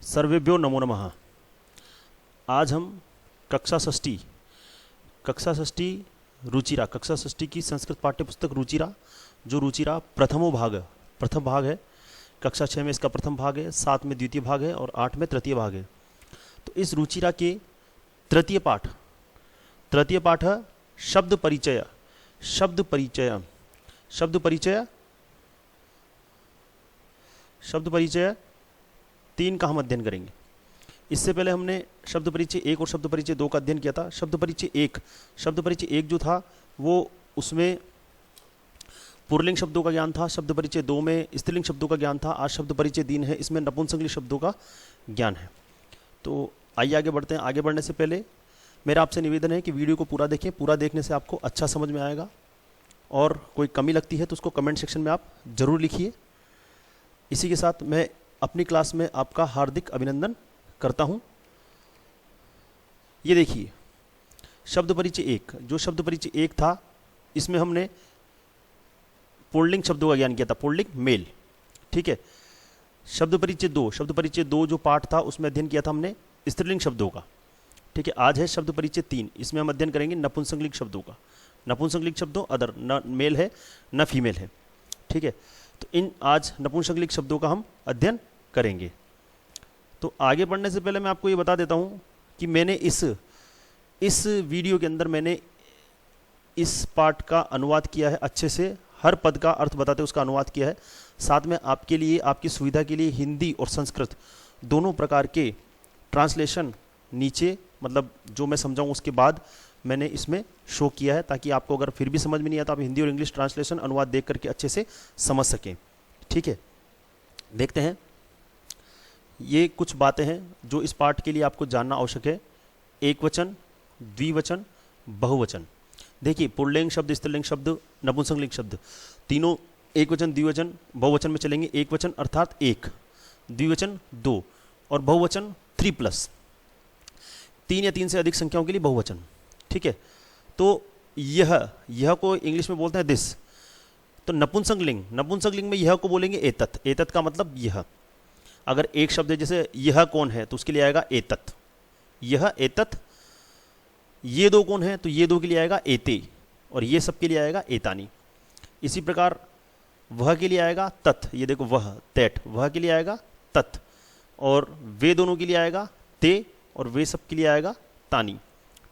सर्वेभ्यो नमो नमः। आज हम कक्षा षष्ठी रुचिरा कक्षा षष्ठी की संस्कृत पाठ्यपुस्तक रुचिरा, जो रुचिरा प्रथम भाग है। कक्षा 6 में इसका प्रथम भाग है, 7 में द्वितीय भाग है और 8 में तृतीय भाग है। तो इस रुचिरा के तृतीय पाठ है शब्द परिचय 3 का हम अध्ययन करेंगे। इससे पहले हमने शब्द परिचय 1 और शब्द परिचय 2 का अध्ययन किया था। शब्द परिचय 1 जो था वो उसमें पुल्लिंग शब्दों का ज्ञान था। शब्द परिचय 2 में स्त्रीलिंग शब्दों का ज्ञान था। आज शब्द परिचय 3 है, इसमें नपुंसकलिंग शब्दों का ज्ञान है। तो आइए आगे बढ़ते हैं। आगे बढ़ने से पहले मेरा आपसे निवेदन है कि वीडियो को पूरा देखें। पूरा देखने से आपको अच्छा समझ में आएगा और कोई कमी लगती है तो उसको कमेंट सेक्शन में आप ज़रूर लिखिए। इसी के साथ मैं अपनी क्लास में आपका हार्दिक अभिनंदन करता हूं। ये देखिए शब्द परिचय 1, जो शब्द परिचय 1 था इसमें हमने पुल्लिंग शब्दों का ज्ञान किया था, पुल्लिंग मेल। ठीक है। शब्द परिचय 2 जो पाठ था उसमें अध्ययन किया था हमने स्त्रीलिंग शब्दों का। ठीक है। आज है शब्द परिचय 3, इसमें हम अध्ययन करेंगे नपुंसकलिंग शब्दों का। नपुंसकलिंग शब्दों अदर, न मेल है न फीमेल है। ठीक है। तो इन आज नपुंसकलिंग शब्दों का हम अध्ययन करेंगे। तो आगे बढ़ने से पहले मैं आपको ये बता देता हूँ कि मैंने इस वीडियो के अंदर मैंने इस पाठ का अनुवाद किया है अच्छे से, हर पद का अर्थ बताते उसका अनुवाद किया है। साथ में आपके लिए, आपकी सुविधा के लिए हिंदी और संस्कृत दोनों प्रकार के ट्रांसलेशन नीचे, मतलब जो मैं समझाऊँ उसके बाद मैंने इसमें शो किया है, ताकि आपको अगर फिर भी समझ में नहीं आता आप हिंदी और इंग्लिश ट्रांसलेशन अनुवाद देख करके अच्छे से समझ सकें। ठीक है। देखते हैं, ये कुछ बातें हैं जो इस पाठ के लिए आपको जानना आवश्यक है। एक वचन, द्विवचन, बहुवचन। देखिए पुल्लिंग शब्द, स्त्रीलिंग शब्द, नपुंसकलिंग शब्द तीनों एक वचन, द्विवचन, बहुवचन में चलेंगे। एक वचन अर्थात 1, द्विवचन 2 और बहुवचन 3+, 3 या 3 से अधिक संख्याओं के लिए बहुवचन। ठीक है। तो यह को इंग्लिश में बोलते हैं दिस। तो नपुंसकलिंग में यह को बोलेंगे एतत्। एतत् का मतलब यह। अगर एक शब्द है जैसे यह कौन है तो उसके लिए आएगा एतत्, यह एतत्। ये दो कौन है तो ये दो के लिए आएगा एते, और ये सब के लिए आएगा एतानी। इसी प्रकार वह के लिए आएगा तत्। ये देखो वह, दैट, वह के लिए आएगा तत्, और वे दोनों के लिए आएगा ते, और वे सब के लिए आएगा तानी।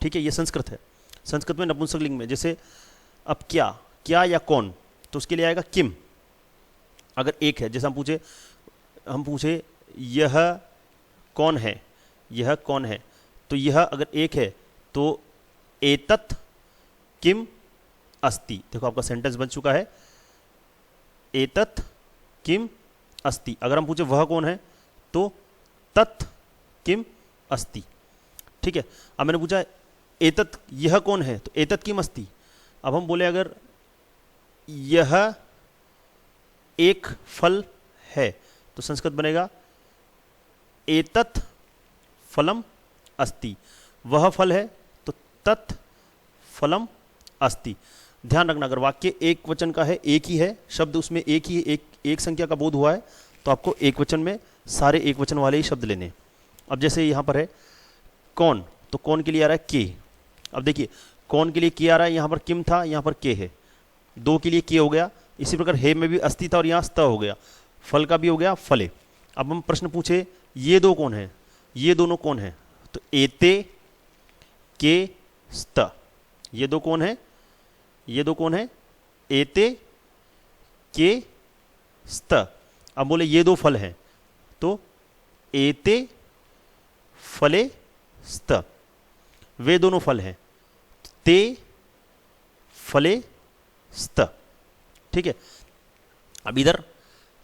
ठीक है। ये संस्कृत है। संस्कृत में नपुंसकलिंग में जैसे अब क्या या कौन तो उसके लिए आएगा किम। अगर एक है, जैसे हम पूछे यह कौन है, तो यह अगर एक है तो एतत् किम अस्ति। देखो आपका सेंटेंस बन चुका है, एतत् किम अस्ति। अगर हम पूछे वह कौन है तो तत् किम अस्ति। ठीक है। अब मैंने पूछा एतत्, यह कौन है तो एतत् किम अस्ति। अब हम बोले अगर यह एक फल है तो संस्कृत बनेगा एतत् फलम अस्ति। वह फल है तो तत् फलम अस्ति। ध्यान रखना, अगर वाक्य एक वचन का है, एक ही है शब्द, उसमें एक ही एक संख्या का बोध हुआ है तो आपको एक वचन में सारे एक वचन वाले ही शब्द लेने। अब जैसे यहाँ पर है कौन, तो कौन के लिए आ रहा है के। अब देखिए कौन के लिए के आ रहा है, यहाँ पर किम था, यहाँ पर के है, दो के लिए के हो गया। इसी प्रकार हे में भी अस्ति था और यहाँ स्त हो गया, फल का भी हो गया फले। अब हम प्रश्न पूछे ये दो कौन है, ये दोनों कौन है तो एते के स्त। ये दो कौन है, एते के स्त। अब बोले ये दो फल हैं तो एते फले स्त। वे दोनों फल हैं, ते फले स्त। ठीक है। अब इधर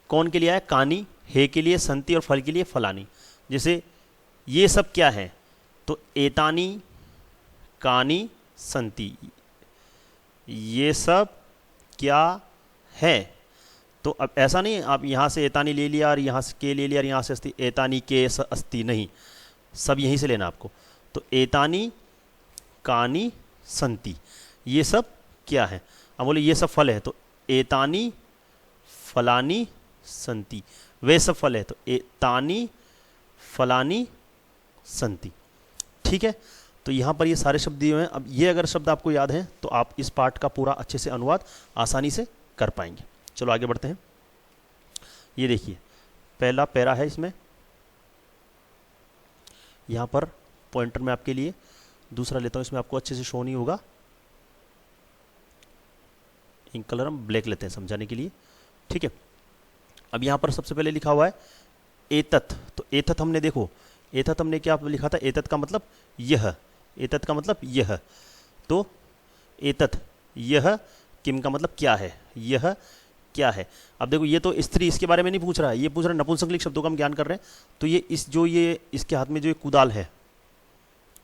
कौन के लिए आया कानी, हे के लिए संति और फल के लिए फलानी। जैसे ये सब क्या है तो एतानी कानी संति। ये सब क्या है, तो अब ऐसा नहीं आप यहाँ से एतानी ले लिया और यहाँ से के ले लिया और यहाँ से अस्ति, एतानी के अस्ति नहीं, सब यहीं से लेना आपको। तो एतानी कानी संति, ये सब क्या है। अब बोले ये सब फल है तो एतानी फलानी संति। वे सब फल है तो तानी फलानी संति। ठीक है, तो यहाँ पर ये सारे शब्द दिए हुए हैं। अब ये अगर शब्द आपको याद हैं तो आप इस पार्ट का पूरा अच्छे से अनुवाद आसानी से कर पाएंगे। चलो आगे बढ़ते हैं। ये देखिए पहला पैरा है, इसमें यहाँ पर पॉइंटर में आपके लिए दूसरा लेता हूँ, इसमें आपको अच्छे से शो नहीं होगा, इंक कलर हम ब्लैक लेते हैं समझाने के लिए। ठीक है, अब यहाँ पर सबसे पहले लिखा हुआ है एतत्। तो एतत् हमने देखो, एतत् हमने क्या लिखा था, एतत् का मतलब यह, एतत् का मतलब यह। तो एतत् यह, किम का मतलब क्या है, यह क्या है। अब देखो ये तो स्त्री, इसके बारे में नहीं पूछ रहा है, ये पूछ रहा है नपुंसकलिंग शब्दों का हम ज्ञान कर रहे हैं। तो ये ये इसके हाथ में जो ये कुदाल है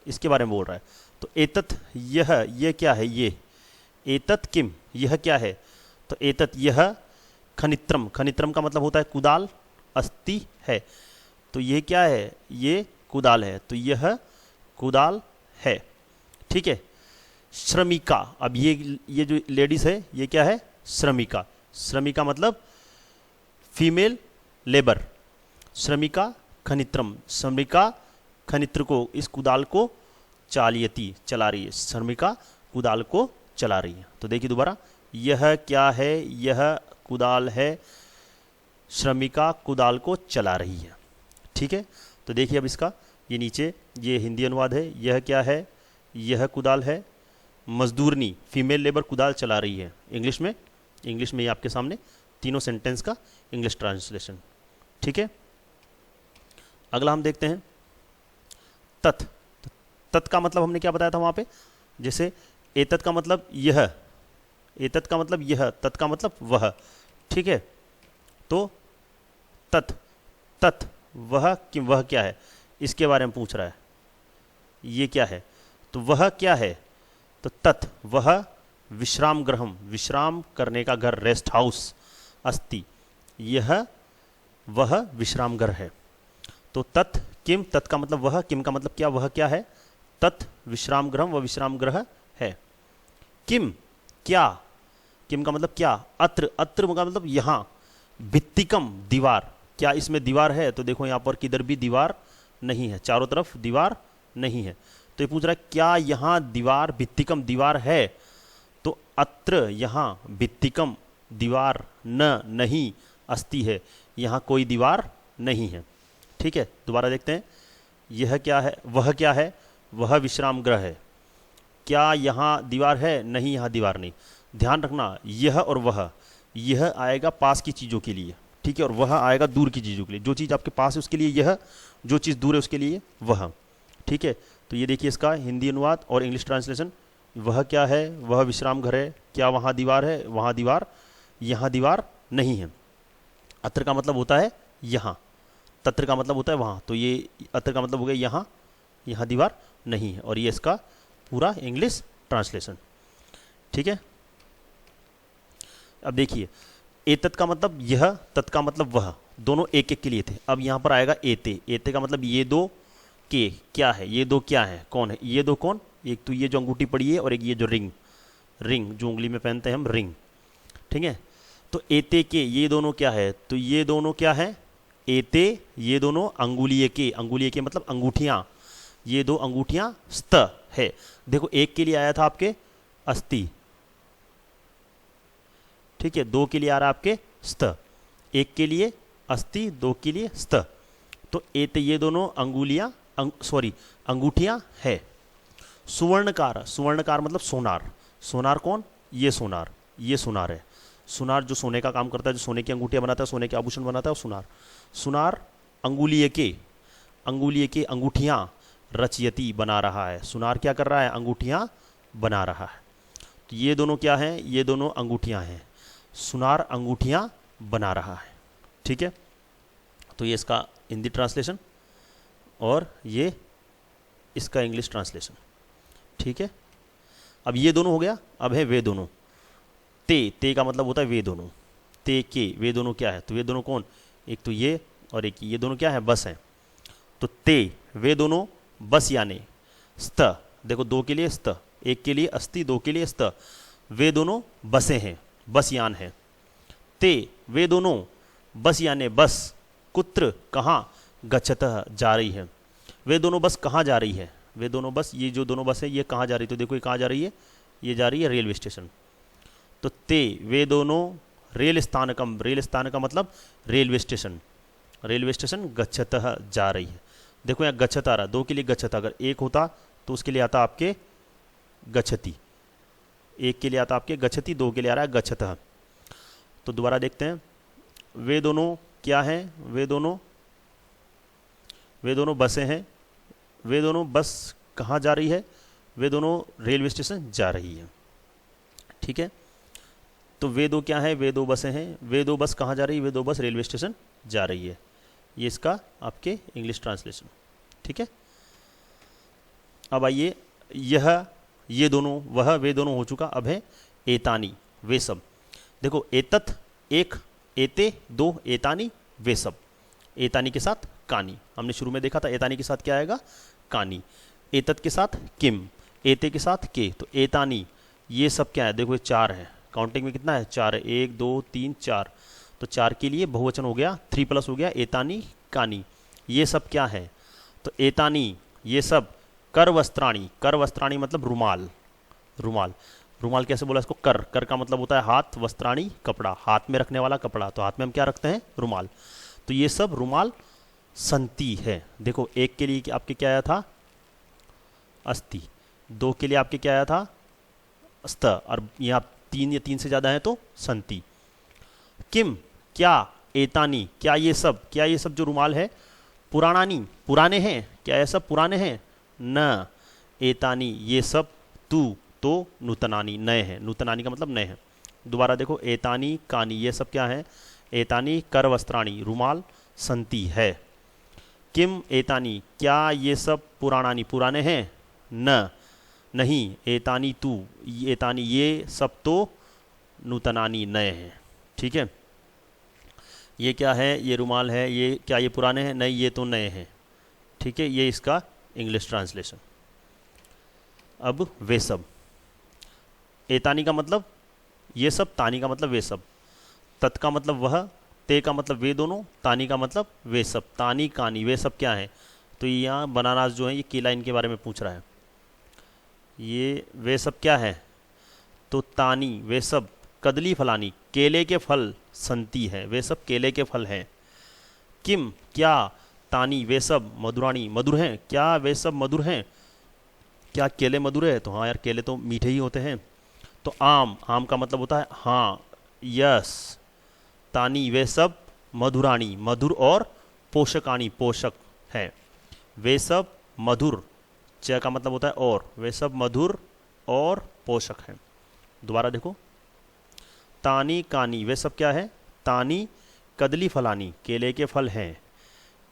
इसके बारे में बोल रहा है। तो एतत् यह, ये क्या है, ये एतत् किम, यह क्या है। तो एतत् यह खनित्रम, खनित्रम का मतलब होता है कुदाल, अस्ति है। तो ये क्या है, ये कुदाल है, तो यह कुदाल है। ठीक है, श्रमिका, अब ये जो लेडीज है ये क्या है, श्रमिका। श्रमिका मतलब फीमेल लेबर। श्रमिका खनित्रम, श्रमिका खनित्र को, इस कुदाल को चालयति, चला रही है, श्रमिका कुदाल को चला रही है। तो देखिए दोबारा, यह क्या है, यह कुदाल है, श्रमिका कुदाल को चला रही है। ठीक है, तो देखिए अब इसका ये नीचे ये हिंदी अनुवाद है, यह क्या है, यह कुदाल है, मजदूरनी फीमेल लेबर कुदाल चला रही है। इंग्लिश में ये आपके सामने तीनों सेंटेंस का इंग्लिश ट्रांसलेशन। ठीक है, अगला हम देखते हैं तत्। तत् का मतलब हमने क्या बताया था वहां पे, जैसे एतत् का मतलब यह, एतत् का मतलब यह, तत् का मतलब वह। ठीक है, तो तत् वह, कि वह क्या है, इसके बारे में पूछ रहा है, ये क्या है। तो वह क्या है, तो तत् वह विश्राम गृहम, विश्राम करने का घर, रेस्ट हाउस अस्ति, यह वह विश्राम घर है। तो तत् किम, तत् का मतलब वह, किम का मतलब क्या, वह क्या है, तत् विश्राम गृहम, वह विश्राम गृह है। किम क्या, किम का मतलब क्या, अत्र, अत्र का मतलब यहाँ, भित्तिकम दीवार, क्या इसमें दीवार है। तो देखो यहाँ पर किधर भी दीवार नहीं है, चारों तरफ दीवार नहीं है। तो ये पूछ रहा है क्या यहाँ दीवार, भित्तिकम दीवार है। तो अत्र यहाँ भित्तिकम दीवार, न नहीं, अस्ति है, यहाँ कोई दीवार नहीं है। ठीक है, दोबारा देखते हैं, यह क्या है, वह विश्राम गृह है। क्या यहाँ दीवार है, नहीं यहाँ दीवार नहीं। ध्यान रखना, यह और वह, यह आएगा पास की चीज़ों के लिए, ठीक है, और वह आएगा दूर की चीज़ों के लिए। जो चीज़ आपके पास है उसके लिए यह, जो चीज़ दूर है उसके लिए वह। ठीक है, तो ये देखिए इसका हिंदी अनुवाद और इंग्लिश ट्रांसलेशन। वह क्या है, वह विश्राम घर है, क्या वहाँ दीवार है, वहाँ दीवार, यहाँ दीवार नहीं है। अत्र का मतलब होता है यहाँ, तत्र का मतलब होता है वहाँ। तो ये अत्र का मतलब हो गया यहाँ, यहाँ दीवार नहीं है। और ये इसका पूरा इंग्लिश ट्रांसलेशन। ठीक है, अब देखिए एतत् का मतलब यह, तत् का मतलब वह, दोनों एक एक के लिए थे। अब यहाँ पर आएगा एते, एते का मतलब ये दो के क्या है, ये दो क्या है, कौन है, ये दो कौन, एक तो ये जो अंगूठी पड़ी है और एक ये जो रिंग, रिंग जो उंगली में पहनते हैं हम, रिंग। ठीक है, तो एते के ये दोनों क्या है, तो ये दोनों क्या है, एते ये दोनों अंगुलीय के, अंगुलीय के मतलब अंगूठियां, ये दो अंगूठियां स्त है। देखो एक के लिए आया था आपके अस्ति, ठीक है, दो के लिए आ रहा आपके स्त, एक के लिए अस्ति, दो के लिए स्त। तो एते ये दोनों अंगुलियां, अंगूठियां है। सुवर्णकार, सुवर्णकार मतलब सोनार, सोनार कौन, ये सोनार, ये सोनार है। सुनार जो सोने का काम करता है, जो सोने की अंगूठियां बनाता है, सोने के आभूषण बनाता है, वो सुनार। सुनार अंगुलीय के, अंगुलीय के अंगूठियां रचयति बना रहा है। सुनार क्या कर रहा है, अंगूठियां बना रहा है। तो ये दोनों क्या हैं, ये दोनों अंगूठियां हैं, सुनार अंगूठियां बना रहा है। ठीक है, तो ये इसका हिंदी ट्रांसलेशन और ये इसका इंग्लिश ट्रांसलेशन। ठीक है, अब ये दोनों हो गया, अब है वे दोनों। ते का मतलब होता है वे दोनों, ते के वे दोनों क्या है, तो वे दोनों कौन, एक तो ये और एक ये दोनों क्या है, बस है। तो ते वे दोनों बस यानी स्त, देखो दो के लिए स्त, एक के लिए अस्ति, दो के लिए स्त, वे दोनों बसें हैं, बस यान है। ते वे दोनों बस यानी बस, कुत्र कहाँ, गच्छतः जा रही है। वे दोनों बस कहाँ जा रही है? वे दोनों बस, ये जो दोनों बस है ये कहाँ जा रही है? तो देखो ये कहाँ जा रही है, ये जा रही है रेलवे स्टेशन। तो ते वे दोनों रेल स्थानकम, रेल स्थानकम मतलब रेलवे स्टेशन, रेलवे स्टेशन गच्छतः जा रही है। देखो यहाँ गच्छत आ रहा है, दो के लिए गच्छत, अगर एक होता तो उसके लिए आता आपके गच्छति, एक के लिए आता आपके गच्छति, दो के लिए आ रहा है गच्छतः। तो दोबारा देखते हैं, वे दोनों क्या हैं? वे दोनों बसें हैं। वे दोनों बस कहाँ जा रही है? वे दोनों रेलवे स्टेशन जा रही है। ठीक है, तो वे दो क्या है? वे दो बसें हैं। वे दो बस कहाँ जा रही है? वे दो बस रेलवे स्टेशन जा रही है। ये इसका आपके इंग्लिश ट्रांसलेशन। ठीक है, अब आइए, यह, ये दोनों, वह, वे दोनों हो चुका। अब है एतानी, वे सब। देखो एतत एक, एते दो, एतानी वे सब। एतानी के साथ कानी, हमने शुरू में देखा था एतानी के साथ क्या आएगा? कानी। एतत के साथ किम, एते के साथ के, तो एतानी ये सब क्या है? देखो ये चार है, काउंटिंग में कितना है? चार है, 1 2 3 4। तो चार के लिए बहुवचन हो गया, 3+ हो गया, एतानी कानी। ये सब क्या है? तो एतानी ये सब कर वस्त्राणी, कर वस्त्राणी मतलब रुमाल, रुमाल। रुमाल कैसे बोला इसको? कर, कर का मतलब होता है हाथ, वस्त्राणी कपड़ा, हाथ में रखने वाला कपड़ा। तो हाथ में हम क्या रखते हैं? रुमाल। तो ये सब रुमाल संति है। देखो एक के लिए आपके क्या आया था? अस्ति। दो के लिए आपके क्या आया था? स्त। और यहाँ तीन या तीन से ज़्यादा है तो संति। किम क्या? एतानी क्या ये सब? क्या ये सब जो रुमाल है? पुराणानी पुराने हैं। क्या ये सब पुराने हैं? न। एतानी ये सब तू तो नूतनानी नए हैं। नूतनानी का मतलब नए हैं। दोबारा देखो, एतानी कानी ये सब क्या है? एतानी कर वस्त्राणी रुमाल संति है। किम एतानी क्या ये सब पुराणानी पुराने हैं? न नहीं। एतानी तू, एतानी ये सब तो नूतनानी नए हैं। ठीक है, ये क्या है? ये रुमाल है। ये क्या ये पुराने हैं? नहीं, ये तो नए हैं। ठीक है, ये इसका इंग्लिश ट्रांसलेशन। अब वे सब, एतानी का मतलब ये सब, तानी का मतलब वे सब, तत् का मतलब वह, ते का मतलब वे दोनों, तानी का मतलब वे सब। तानी कानी वे सब क्या है? तो यहाँ बनानास जो है ये की लाइन के बारे में पूछ रहा है। ये वे सब क्या है? तो तानी वे सब कदली फलानी केले के फल संति है। वे सब केले के फल हैं। किम क्या? तानी वे सब मधुराणी मधुर हैं। क्या वे सब मधुर हैं? क्या केले मधुर है? तो हाँ यार, केले तो मीठे ही होते हैं। तो आम, आम का मतलब होता है हाँ, यस। तानी वे सब मधुराणी मधुर और पोषकाणी पोषक है। वे सब मधुर, च का मतलब होता है और, वे सब मधुर और पोषक हैं। दोबारा देखो, तानी कानी वे सब क्या है? तानी कदली फलानी केले के फल हैं।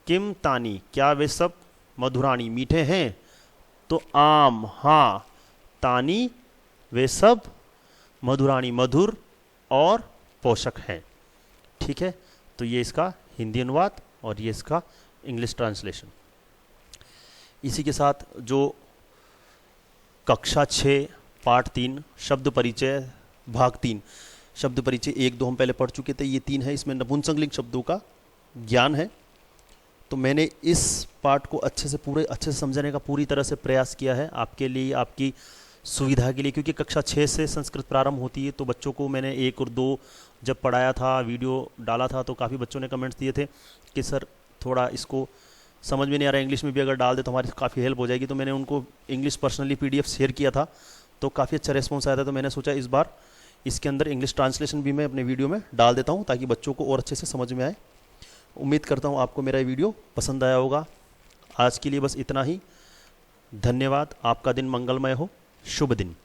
किम तानी क्या वे सब मधुराणी मीठे हैं? तो आम हाँ, तानी वे सब मधुराणी मधुर और पोषक हैं। ठीक है, तो ये इसका हिंदी अनुवाद और ये इसका इंग्लिश ट्रांसलेशन। इसी के साथ जो कक्षा 6 पाठ 3 शब्द परिचय भाग 3, शब्द परिचय 1 2 हम पहले पढ़ चुके थे, ये 3 है। इसमें नपुंसकलिंग शब्दों का ज्ञान है। तो मैंने इस पाठ को अच्छे से समझने का पूरी तरह से प्रयास किया है आपके लिए, आपकी सुविधा के लिए, क्योंकि कक्षा 6 से संस्कृत प्रारंभ होती है। तो बच्चों को मैंने 1 और 2 जब पढ़ाया था, वीडियो डाला था, तो काफ़ी बच्चों ने कमेंट्स दिए थे कि सर थोड़ा इसको समझ में नहीं आ रहा, इंग्लिश में भी अगर डाल दे तो हमारी काफ़ी हेल्प हो जाएगी। तो मैंने उनको इंग्लिश पर्सनली PDF शेयर किया था, तो काफ़ी अच्छा रिस्पॉन्स आया था। तो मैंने सोचा इस बार इसके अंदर इंग्लिश ट्रांसलेशन भी मैं अपने वीडियो में डाल देता हूँ, ताकि बच्चों को और अच्छे से समझ में आए। उम्मीद करता हूँ आपको मेरा वीडियो पसंद आया होगा। आज के लिए बस इतना ही। धन्यवाद। आपका दिन मंगलमय हो। शुभ दिन।